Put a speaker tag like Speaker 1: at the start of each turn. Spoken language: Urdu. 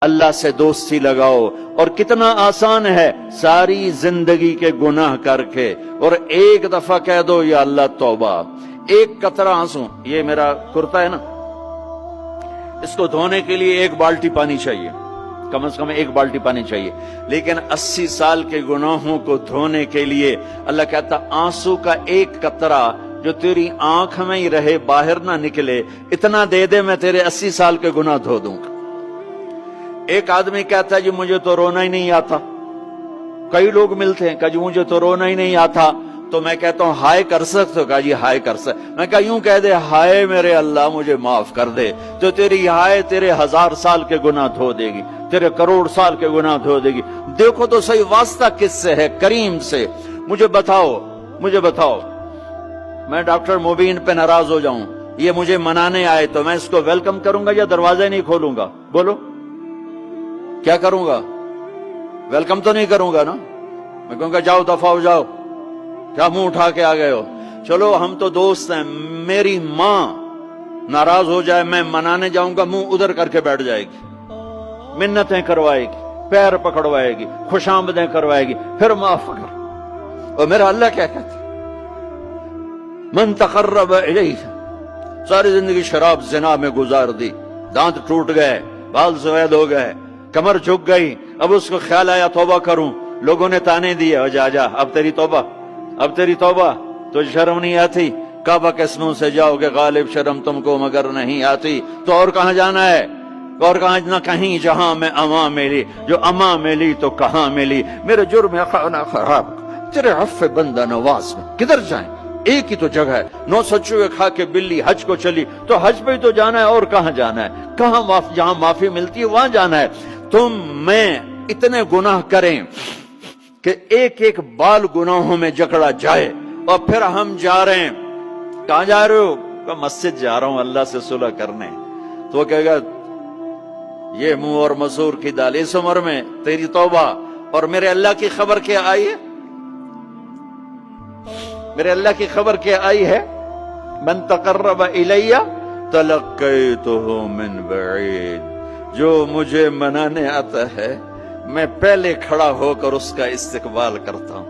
Speaker 1: اللہ سے دوستی لگاؤ، اور کتنا آسان ہے ساری زندگی کے گناہ کر کے اور ایک دفعہ کہہ دو یا اللہ توبہ، ایک قطرہ آنسو۔ یہ میرا کرتا ہے نا، اس کو دھونے کے لیے ایک بالٹی پانی چاہیے، کم از کم ایک بالٹی پانی چاہیے، لیکن 80 سال کے گناہوں کو دھونے کے لیے اللہ کہتا آنسو کا ایک قطرہ جو تیری آنکھ میں ہی رہے، باہر نہ نکلے، اتنا دے دے میں تیرے 80 سال کے گناہ دھو دوں گا۔ ایک آدمی کہتا ہے جی مجھے تو رونا ہی نہیں آتا، کئی لوگ ملتے ہیں کہ جی مجھے تو رونا ہی نہیں آتا، تو میں کہتا ہوں ہائے کر سکتے ہو؟ کہا جی ہائے کر سکتے۔ میں کہا یوں کہہ دے ہائے میرے اللہ مجھے معاف کر دے، تو تیری ہائے تیرے 1000 سال کے گناہ دھو دے گی، تیرے کروڑ سال کے گناہ دھو دے گی۔ دیکھو تو صحیح واسطہ کس سے ہے؟ کریم سے۔ مجھے بتاؤ میں ڈاکٹر مبین پہ ناراض ہو جاؤں، یہ مجھے منانے آئے تو میں اس کو ویلکم کروں گا یا دروازہ نہیں کھولوں گا؟ بولو کیا کروں گا؟ ویلکم تو نہیں کروں گا نا، میں کہوں گا جاؤ دفعہ ہو جاؤ، کیا منہ اٹھا کے آ گئے ہو؟ چلو ہم تو دوست ہیں، میری ماں ناراض ہو جائے میں منانے جاؤں گا، منہ ادھر کر کے بیٹھ جائے گی، منتیں کروائے گی، پیر پکڑوائے گی، خوش آمدیں کروائے گی، پھر معاف کر۔ اور میرا اللہ کیا کہتا ہے؟ من تقرب الیہ، ساری زندگی شراب زنا میں گزار دی، دانت ٹوٹ گئے، بال سفید ہو گئے، کمر جھک گئی، اب اس کو خیال آیا توبہ کروں، لوگوں نے تانے دیے جا اب تیری توبہ، تو شرم نہیں آتی؟ کعبہ کے سنوں سے جاؤ گے غالب شرم تم کو مگر نہیں آتی، تو اور کہاں جانا ہے؟ اور کہاں نہ کہیں جہاں میں اماں ملی، جو اماں ملی تو کہاں ملی، میرے جرم خانہ خراب تیرے عفو بندہ نواز میں کدھر جائیں؟ ایک ہی تو جگہ ہے، 900 چوہے کھا کے بلی حج کو چلی، تو حج پہ ہی تو جانا ہے، اور کہاں جانا ہے؟ جہاں معافی ملتی ہے وہاں جانا ہے۔ تم میں اتنے گناہ کریں کہ ایک ایک بال گناہوں میں جکڑا جائے، اور پھر ہم جا رہے ہیں، کہاں جا رہے ہو؟ کہ مسجد جا رہا ہوں اللہ سے صلح کرنے، تو وہ کہے گا یہ منہ اور مسور کی دال، اس عمر میں تیری توبہ، اور میرے اللہ کی خبر کیا آئی ہے؟ میرے اللہ کی خبر کیا آئی ہے؟ من تقرب الیہ تلقیتہ من بعید، جو مجھے منانے آتا ہے میں پہلے کھڑا ہو کر اس کا استقبال کرتا ہوں۔